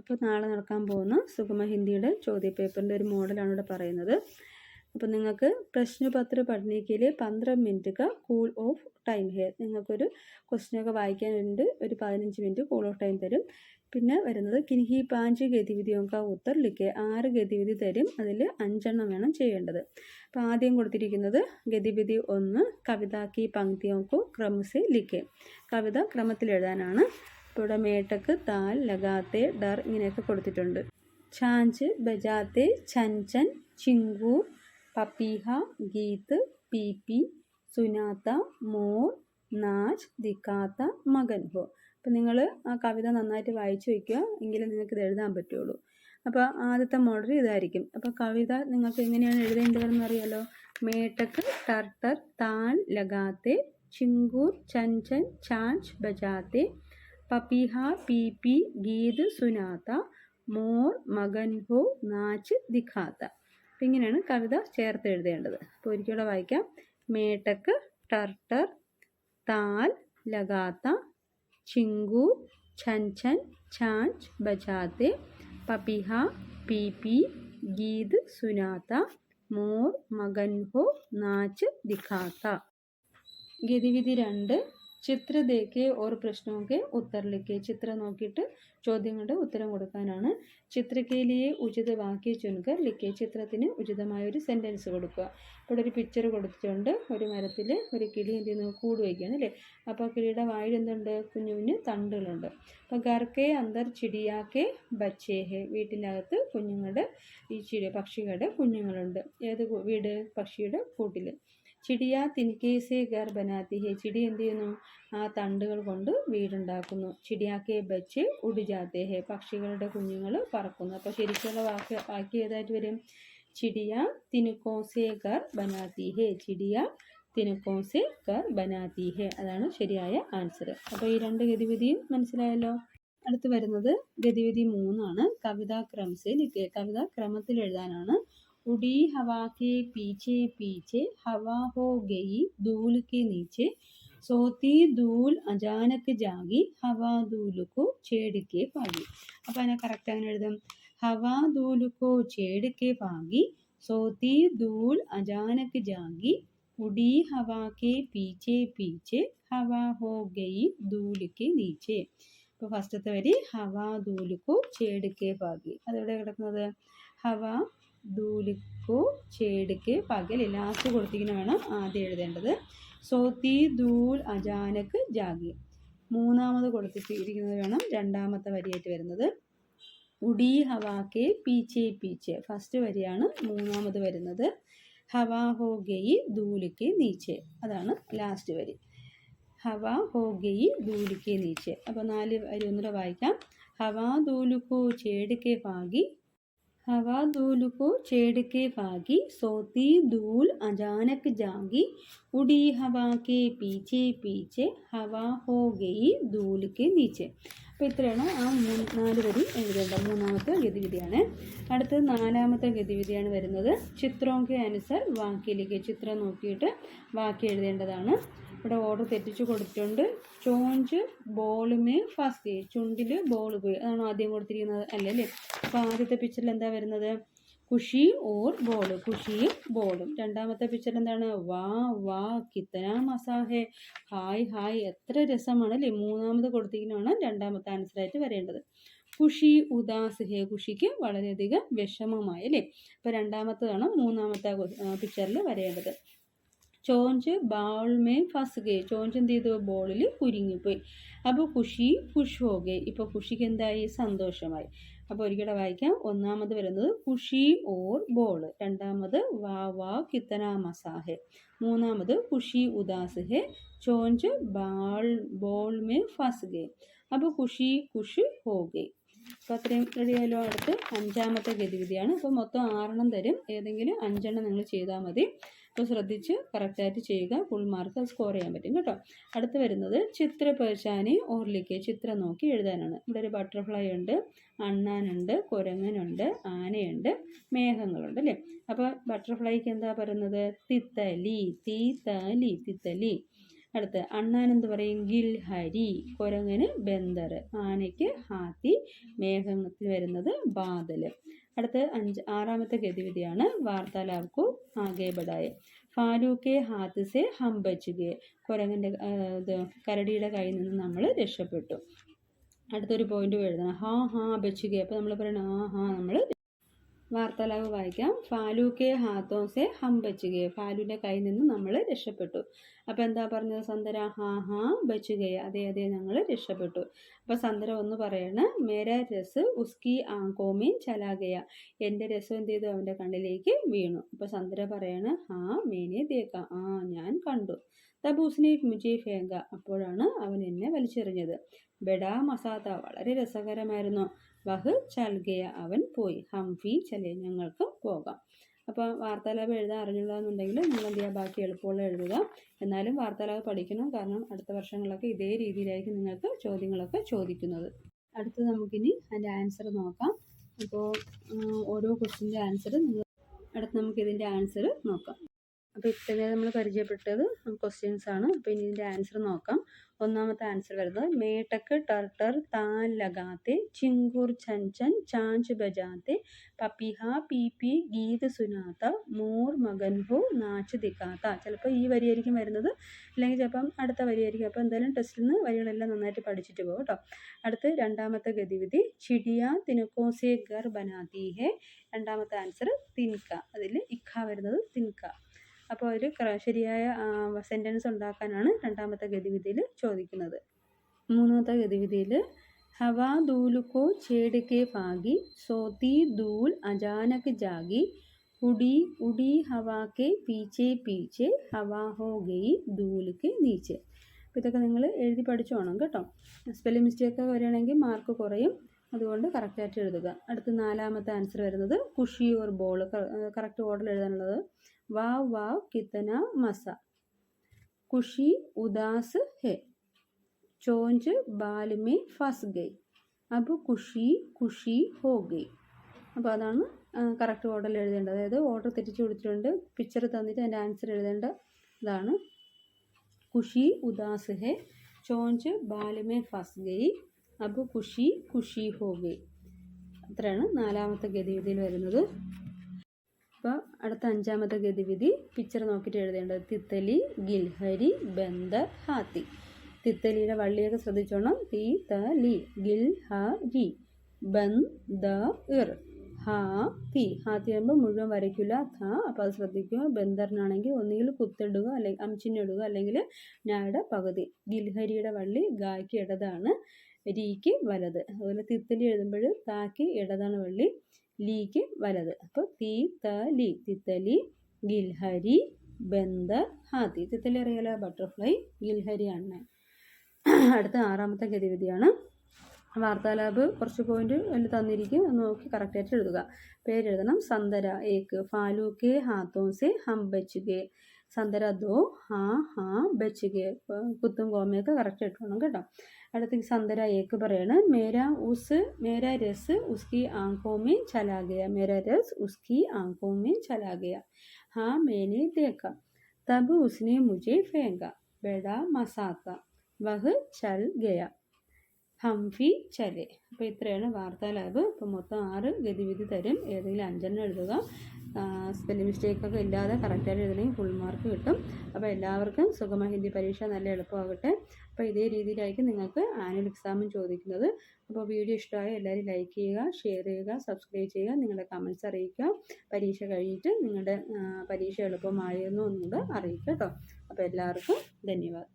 അപ്പോൾ നാളെ നടക്കാൻ പോകുന്ന സുഗമ ഹിന്ദിയുടെ ചോദ്യപേപ്പറിൻ്റെ ഒരു മോഡലാണ് ഇവിടെ പറയുന്നത്. അപ്പോൾ നിങ്ങൾക്ക് പ്രശ്നപത്ര പഠने के लिए 15 मिनट का കൂൾ ഓഫ് ടൈം है. നിങ്ങൾക്കൊരു ക്വസ്റ്റ്യനൊക്കെ വായിക്കാനുണ്ട്, ഒരു 15 മിനിറ്റ് കൂൾ ഓഫ് ടൈം തരും. പിന്നെ വരുന്നത് കിൻഹി 5 ഗതിവിധിयों का उत्तर लिखे. 6 ഗതിവിധി തരും, അതിൽ 5 എണ്ണം വേണം ചെയ്യേണ്ടത്. അപ്പോൾ ആദ്യം കൊടുത്തിരിക്കുന്നത് ഗതിവിധി 1 കവിതാക്കി പങ്ക്തിयों को क्रम से लिखे. കവിത ക്രമത്തിൽ എഴുതാനാണ്. ഇപ്പോൾ ഇവിടെ മേട്ടക്ക്, താൽ, ലഗാത്തെ, ഡർ ഇങ്ങനെയൊക്കെ കൊടുത്തിട്ടുണ്ട്. ഛാഞ്ച്, ബജാത്തെ, ഛൻചൻ, ചിങ്കൂർ, പപ്പീഹ, ഗീത്ത്, പീപി, സുനാത്ത, മോർ, നാച്ച്, ദിക്കാത്ത, മകൻ ഹോ. അപ്പം നിങ്ങൾ ആ കവിത നന്നായിട്ട് വായിച്ചു വയ്ക്കുക, എങ്കിലും നിങ്ങൾക്ക് ഇത് എഴുതാൻ പറ്റുള്ളൂ. അപ്പോൾ ആദ്യത്തെ മോഡൽ ഇതായിരിക്കും. അപ്പോൾ കവിത നിങ്ങൾക്ക് എങ്ങനെയാണ് എഴുതേണ്ടതെന്ന് അറിയാലോ. മേട്ടക്ക്, ടർട്ടർ, താൽ, ലഗാത്തെ, ചിങ്കൂർ, ചൻചൻ, ഛാഞ്ച്, ബജാത്തെ, പപ്പീഹ, പീപി, ഗീത്, സുനാത്ത, മോർ, മകൻ ഹോ, നാച്ച്, ദിഖാത്ത. അപ്പം ഇങ്ങനെയാണ് കവിത ചേർത്ത് എഴുതേണ്ടത്. അപ്പോൾ ഒരിക്കലും വായിക്കാം. മേട്ടക്ക്, ടർട്ടർ, താൽ, ലഗാത്ത, ചിങ്കു, ഛൻചൻ, ഛാഞ്ച്, ബജാത്തെ, പപ്പീഹ, പീപി, ഗീത്, സുനാത്ത, മോർ, മകൻ ഹോ, നാച്ച്, ദിഖാത്ത. ഗതിവിധി 2 ചിത്ര ദേഖെ ഓർ പ്രശ്നമൊക്കെ ഉത്തർ ലിഖെ. ചിത്രം നോക്കിയിട്ട് ചോദ്യങ്ങളുടെ ഉത്തരം കൊടുക്കാനാണ്. ചിത്രക്കേലിയെ ഉചിത വാക്യ ചുൻകർ ലിഖെ. ചിത്രത്തിന് ഉചിതമായ ഒരു സെൻറ്റൻസ് കൊടുക്കുക. ഇവിടെ ഒരു പിക്ചർ കൊടുത്തിട്ടുണ്ട്. ഒരു മരത്തിൽ ഒരു കിളി എന്ത് ചെയ്യുന്നു, കൂട് വയ്ക്കുകയാണ് അല്ലേ. അപ്പോൾ കിളിയുടെ വായിൽ എന്തുണ്ട്, കുഞ്ഞു കുഞ്ഞു തണ്ടുകളുണ്ട്. അപ്പോൾ ഗർക്കെ അന്തർ ചിടിയാക്കെ ബച്ചേ ഹെ. വീട്ടിനകത്ത് കുഞ്ഞുങ്ങളുടെ ഈ പക്ഷികളുടെ കുഞ്ഞുങ്ങളുണ്ട്. ഏത് വീട്, പക്ഷിയുടെ കൂട്ടിൽ. ചിടിയ തിൻകേസെ ഗർ ബനാത്തി ഹെ. ചിടി എന്ത് ചെയ്യുന്നു, ആ തണ്ടുകൾ കൊണ്ട് വീടുണ്ടാക്കുന്നു. ചിടിയാക്കെ ബച്ച് ഉടിജാത്തെ ഹെ. പക്ഷികളുടെ കുഞ്ഞുങ്ങൾ പറക്കുന്നു. അപ്പോൾ ശരിക്കുള്ള വാക്യം ഏതായിട്ട് വരും, ചിടിയ തിനുക്കോസെ ഗർ ബനാത്തി ഹെ. ചിടിയ തിനുക്കോസെ ഗർ ബനാത്തി ഹെ. അതാണ് ശരിയായ ആൻസർ. അപ്പോൾ ഈ 2 ഗതിവിധിയും മനസ്സിലായല്ലോ. അടുത്ത് വരുന്നത് ഗതിവിധി 3 ആണ്. കവിതാ ക്രമസെ ലിഖെ. കവിത ക്രമത്തിൽ എഴുതാനാണ്. उड़ी हवा के पीछे पीछे हवा हो गई धूल के नीचे सोती धूल अचानक जागी हवा धूल को छेड़ के भागी. അപ്പോൾ അതിനെ കറക്റ്റ് അങ്ങനെ എഴുതാം. हवा धूल को छेड़ के भागी सोती धूल अचानक जागी उड़ी हवा के पीछे पीछे हवा हो गई धूल के नीचे. അപ്പോൾ ഫസ്റ്റത്തെ വരി हवा धूल को छेड़ के भागी. അതെവിടെ കിടക്കുന്നത്, हवा ധൂലിക്കോ ചേടുക്ക് പകൽ ലാസ്റ്റ് കൊടുത്തിങ്ങനെ വേണം ആദ്യം എഴുതേണ്ടത്. സോത്തി ധൂൽ അചാനക് ജാഗി. മൂന്നാമത് കൊടുത്തിരിക്കുന്നത് വേണം രണ്ടാമത്തെ വരിയായിട്ട് വരുന്നത്. ഉടി ഹവാക്കെ പീച്ചെ പീച്ചെ. ഫസ്റ്റ് വരിയാണ് മൂന്നാമത് വരുന്നത്. ഹവാ ഹോ ഗയി ധൂലിക്ക് നീച്ചെ. അതാണ് ലാസ്റ്റ് വരി. ഹവാ ഹോ ഗയി ധൂലിക്ക് നീച്ചെ. അപ്പോൾ 4 വരി ഒന്നുകൂടെ വായിക്കാം. ഹവാ ധൂലുക്കോ ചേടുക്കെ ഭാഗി हवा धूल को छेड़ के भागी सोती धूल अचानक जागी उड़ी हवा के पीछे पीछे हवा हो गई धूल के नीचे. അപ്പോൾ ഇത്രയാണ് ആ 4 വരി എഴുതേണ്ട മൂന്നാമത്തെ ഗതിവിധിയാണ്. അടുത്തത് 4ാമത്തെ ഗതിവിധിയാണ് വരുന്നത്. ചിത്രോക്കെ അനുസർ വാക്യലിഖെ. ചിത്രം നോക്കിയിട്ട് വാക്യം എഴുതേണ്ടതാണ്. ഇവിടെ ഓർഡർ തെറ്റിച്ച് കൊടുത്തിട്ടുണ്ട്. ചോഞ്ച് ബോളുമേ ഫസ്റ്റ്. ചുണ്ടിൽ ബോൾ പോയി, അതാണ് ആദ്യം കൊടുത്തിരിക്കുന്നത് അല്ലേ. അപ്പോൾ ആദ്യത്തെ പിക്ചറിൽ എന്താ വരുന്നത്, ഖുഷി ഓർ ബോൾ, ഖുഷിയും ബോളും. രണ്ടാമത്തെ പിക്ചർ എന്താണ്, വാ വാ കിത്തന മസാഹെ. ഹായ് ഹായ് എത്ര രസമാണ് അല്ലേ. മൂന്നാമത് കൊടുത്തിരിക്കുന്നതാണ് രണ്ടാമത്തെ ആൻസറായിട്ട് വരേണ്ടത്. ഖുഷി ഉദാസ് ഹെ. ഖുഷിക്ക് വളരെയധികം വിഷമമായി അല്ലേ. അപ്പോൾ രണ്ടാമത്തതാണ് മൂന്നാമത്തെ പിക്ചറിൽ വരേണ്ടത്. ചോഞ്ച് ബോൾ മേ ഫസ് ഗേ. ചോഞ്ച് എന്ത് ചെയ്തു, ബോളിൽ കുരുങ്ങിപ്പോയി. അപ്പോൾ ഖുഷി ഖുഷ് ഹോ ഗേ. ഇപ്പോൾ ഖുഷിക്ക് എന്തായി, സന്തോഷമായി. അപ്പോൾ ഒരിക്കലും വായിക്കാം. ഒന്നാമത് വരുന്നത് ഖുഷി ഓർ ബോൾ, രണ്ടാമത് വാ വാ കിത്തന മസാഹെ, മൂന്നാമത് ഖുഷി ഉദാസ് ഹെ, ചോഞ്ച് ബോൾ മേ ഫസ് ഗേ. അപ്പോൾ ഖുഷി ഖുഷ് ഹോ ഗേ. അപ്പോൾ അത്രയും റെഡിയായാലോ. അടുത്ത് 5ാമത്തെ ഗതിവിധിയാണ്. അപ്പോൾ മൊത്തം 6 തരും, ഏതെങ്കിലും 5 നിങ്ങൾ ചെയ്താൽ മതി. അപ്പോൾ ശ്രദ്ധിച്ച് കറക്റ്റായിട്ട് ചെയ്യുക, ഫുൾ മാർക്ക് സ്കോർ ചെയ്യാൻ പറ്റും കേട്ടോ. അടുത്ത് വരുന്നത് ചിത്ര പേർച്ചാനെ ഓർലിക്ക്. ചിത്രം നോക്കി എഴുതാനാണ്. ഇവിടെ ഒരു ബട്ടർഫ്ലൈ ഉണ്ട്, അണ്ണാനുണ്ട്, കുരങ്ങനുണ്ട്, ആനയുണ്ട്, മേഘങ്ങളുണ്ട് അല്ലേ. അപ്പോൾ ബട്ടർഫ്ലൈക്ക് എന്താ പറയുന്നത്, തിത്തലി. തിത്തലി. അടുത്ത് അണ്ണാൻ എന്ത് പറയും? ഗിൽഹരി. കുരങ്ങന് ബന്ദർ. ആനയ്ക്ക് ഹാത്തി. മേഘത്തിൽ വരുന്നത് ബാദൽ. അടുത്ത് ആറാമത്തെ ഗതിവിധിയാണ് വാർത്താലാപ്കു ആകെ ബഡായെ. ഫാലൂക്കെ ഹാത്ത് സെ ഹം ബച്ച് ഗയെ. കുരങ്ങൻ്റെ കരടിയുടെ കയ്യിൽ നിന്ന് നമ്മൾ രക്ഷപ്പെട്ടു. അടുത്തൊരു പോയിന്റ് എഴുതണം. ഹാ ഹാ ബച്ച് ഗയെ. അപ്പോൾ നമ്മൾ പറയണം ആ ഹാ നമ്മൾ വാർത്താലാപ് വായിക്കാം. ഫാലൂക്കെ ഹാത്തോസെ ഹം ബച്ചുകയെ. ഫാലുവിൻ്റെ കയ്യിൽ നിന്ന് നമ്മൾ രക്ഷപ്പെട്ടു. അപ്പോൾ എന്താ പറഞ്ഞത് സന്തര? ഹാ ഹാ ബച്ചുകയെ. അതെ അതെ ഞങ്ങൾ രക്ഷപ്പെട്ടു. അപ്പോൾ സന്തര ഒന്ന് പറയണ മേരാ രസ് ഉസ്കി ആങ്കോമേ ചലാഗയ. എൻ്റെ രസം എന്ത് ചെയ്തു? അവൻ്റെ കണ്ണിലേക്ക് വീണു. അപ്പോൾ സന്തര പറയണ ഹാ മേനെ ദേക്ക. ആ ഞാൻ കണ്ടു. തബ് ഉസ്നെ മുജെ ഫേങ്ക. അപ്പോഴാണ് അവൻ എന്നെ വലിച്ചെറിഞ്ഞത്. ബെഡാ മസാത്ത. വളരെ രസകരമായിരുന്നു. വഹ് ചൽ ഗയ. അവൻ പോയി. ഹം ഫി ചലെ. ഞങ്ങൾക്ക് പോകാം. അപ്പോൾ വാർത്താലാപം എഴുതാൻ അറിഞ്ഞില്ലെന്നുണ്ടെങ്കിൽ നിങ്ങൾ എന്ത് ചെയ്യുക? ബാക്കി എളുപ്പമുള്ള എഴുതുക. എന്നാലും വാർത്താലാപം പഠിക്കണം. കാരണം അടുത്ത വർഷങ്ങളൊക്കെ ഇതേ രീതിയിലായിരിക്കും നിങ്ങൾക്ക് ചോദ്യങ്ങളൊക്കെ ചോദിക്കുന്നത്. അടുത്ത് നമുക്കിനി അതിൻ്റെ ആൻസർ നോക്കാം. അപ്പോൾ ഓരോ ക്വസ്റ്റിൻ്റെ ആൻസർ അടുത്ത് നമുക്കിതിൻ്റെ ആൻസർ നോക്കാം. അപ്പോൾ ഇത്രയും നമ്മൾ പരിചയപ്പെട്ടത് ക്വസ്റ്റ്യൻസ് ആണ്. അപ്പോൾ ഇനി ഇതിൻ്റെ ആൻസർ നോക്കാം. ഒന്നാമത്തെ ആൻസർ വരുന്നത് മേട്ടക്ക് ടർട്ടർ താൻ ലഗാത്തെ ചിങ്കൂർ ചൻ ചൻ ചാഞ്ച് ബജാത്തെ പപ്പിഹ പി പി ഗീത് സുനാത്ത മോർ മകൻ ഹോ നാച്ച് ദിക്കാത്ത. ചിലപ്പോൾ ഈ വരിയായിരിക്കും വരുന്നത്, അല്ലെങ്കിൽ ചിലപ്പം അടുത്ത വരിയായിരിക്കും. അപ്പോൾ എന്തായാലും ടെസ്റ്റിൽ നിന്ന് വരികളെല്ലാം നന്നായിട്ട് പഠിച്ചിട്ട് പോകും കേട്ടോ. അടുത്ത് രണ്ടാമത്തെ ഗതിവിധി ചിടിയ തിനുക്കോസെ ഗർ ബനാത്തി ഹെ. രണ്ടാമത്തെ ആൻസർ തിൻക. അതിൽ ഇഖ വരുന്നത് തിൻക. അപ്പോൾ ഒരു ശരിയായ സെൻറ്റൻസ് ഉണ്ടാക്കാനാണ് രണ്ടാമത്തെ ഗതിവിധിയിൽ ചോദിക്കുന്നത്. മൂന്നാമത്തെ ഗതിവിധിയിൽ ഹവാ ദൂൽ കോ ഛേട് കെ ഭാഗി സോത്തി ദൂൽ അചാനക് ജാഗി ഉടി ഉടി ഹവാ കെ പീച്ചെ പീച്ചെ ഹവാ ഹോ ഗയി ദൂൽ കെ നീച്ചെ. അപ്പോൾ ഇതൊക്കെ നിങ്ങൾ എഴുതി പഠിച്ചോണം കേട്ടോ. സ്പെല്ലിംഗ് മിസ്റ്റേക്കൊക്കെ വരികയാണെങ്കിൽ മാർക്ക് കുറയും. അതുകൊണ്ട് കറക്റ്റായിട്ട് എഴുതുക. അടുത്ത നാലാമത്തെ ആൻസർ വരുന്നത് ഖുഷി ഓർ ബോൾ. കറക്റ്റ് ഓർഡർ എഴുതാനുള്ളത് വാവ് വാവ് കിത്തന മസ. ഖുഷി ഉദാസ് ഹെ. ചോഞ്ച് ബാൽ മേ ഫസ് ഗയി. അപ്പോൾ ഖുഷി ഖുഷി ഹോ ഗയി. അപ്പോൾ അതാണ് കറക്റ്റ് ഓർഡറിൽ എഴുതേണ്ടത്. അതായത് ഓർഡർ തെറ്റിച്ച് കൊടുത്തിട്ടുണ്ട്. പിക്ചർ തന്നിട്ട് അതിൻ്റെ ആൻസർ എഴുതേണ്ട ഇതാണ്. ഖുഷി ഉദാസ് ഹെ. ചോഞ്ച് ബാൽ മേ ഫസ് ഗയി. അപ്പോൾ ഖുഷി ഖുഷി ഹോ ഗയി. അത്രയാണ് നാലാമത്തെ ഗതിവിധിയിൽ വരുന്നത്. അപ്പോൾ അടുത്ത അഞ്ചാമത്തെ ഗതിവിധി പിക്ചർ നോക്കിയിട്ട് എഴുതേണ്ടത് തിത്തലി ഗിൽഹരി ബന്ദർ ഹാത്തി. തിത്തലിയുടെ വള്ളിയൊക്കെ ശ്രദ്ധിച്ചോണം. തി ത ലി ഗിൽഹരി ബന്ദർ ഹാത്തി. ഹാത്തി ആകുമ്പോൾ മുഴുവൻ വരയ്ക്കില്ല ഥ. അപ്പോൾ അത് ശ്രദ്ധിക്കുക. ബന്ദറിനാണെങ്കിൽ ഒന്നുകിൽ കുത്തിടുക, അല്ലെങ്കിൽ അംചിന്നിടുക, അല്ലെങ്കിൽ ഞായുടെ പകുതി. ഗിൽഹരിയുടെ വള്ളി ഗായ്ക്ക് ഇടതാണ്, രീക്ക് വലത്. അതുപോലെ തിത്തലി എഴുതുമ്പോൾ താക്ക് ഇടതാണ് വള്ളി, ലീക്ക് വലത്. അപ്പോൾ തി ത ലി തിത്തലി ഗിൽഹരി ബന്ദർ ഹാത്തി. തിത്തലി അറിയാലോ, ബട്ടർഫ്ലൈ. ഗിൽഹരി ആണ്. അടുത്ത ആറാമത്തെ ഗതിവിധിയാണ് വാർത്താലാപ്. കുറച്ച് പോയിന്റ് അതിൽ തന്നിരിക്കും, നോക്കി കറക്റ്റായിട്ട് എഴുതുക. പേരെഴുതണം. സന്തര ഏക്ക് ഫാലൂക്കെ ഹാത്തോസെ ഹം ബച്ചുകെ. സന്തര ദോ ഹാ ഹാ ബച്ചുകെ. കുത്തും കോമയൊക്കെ കറക്റ്റ് ഇട്ടോണം കേട്ടോ. അടുത്തേക്ക് സന്തര ഏക്ക് പറയാണ് മേരാ രസ് ഉസ്കി ആങ്കോ മേ ചലാ ഗയ. മേരാ രസ് ഉസ്കി ആങ്കോ മേ ചലാ ഗയ. ഹാ മേനെ ദേഖ. തബ് ഉസ്നെ മുझे फेंका. ബെഡാ മസാത്ത. വഹ് ചൽ ഗയ. ഹംഫി ചലെ. അപ്പോൾ ഇത്രയാണ് വാർത്താലാപ്. അപ്പോൾ മൊത്തം 6 ഗതിവിധി തരും. ഏതെങ്കിലും 5 എഴുതുക. സ്പെല്ലിംഗ് മിസ്റ്റേക്കൊക്കെ ഇല്ലാതെ കറക്റ്റായിട്ട് എഴുതണമെങ്കിൽ ഫുൾ മാർക്ക് കിട്ടും. അപ്പോൾ എല്ലാവർക്കും സുഗമ ഹിന്ദി പരീക്ഷ നല്ല എളുപ്പമാകട്ടെ. അപ്പോൾ ഇതേ രീതിയിലായിരിക്കും നിങ്ങൾക്ക് ആനുവൽ എക്സാമും ചോദിക്കുന്നത്. അപ്പോൾ വീഡിയോ ഇഷ്ടമായ എല്ലാവരും ലൈക്ക് ചെയ്യുക, ഷെയർ ചെയ്യുക, സബ്സ്ക്രൈബ് ചെയ്യുക, നിങ്ങളുടെ കമൻറ്റ്സ് അറിയിക്കുക. പരീക്ഷ കഴിഞ്ഞിട്ട് നിങ്ങളുടെ പരീക്ഷ എളുപ്പമായിരുന്നു എന്നുകൂടെ അറിയിക്കുക കേട്ടോ. അപ്പോൾ എല്ലാവർക്കും ധന്യവാദം.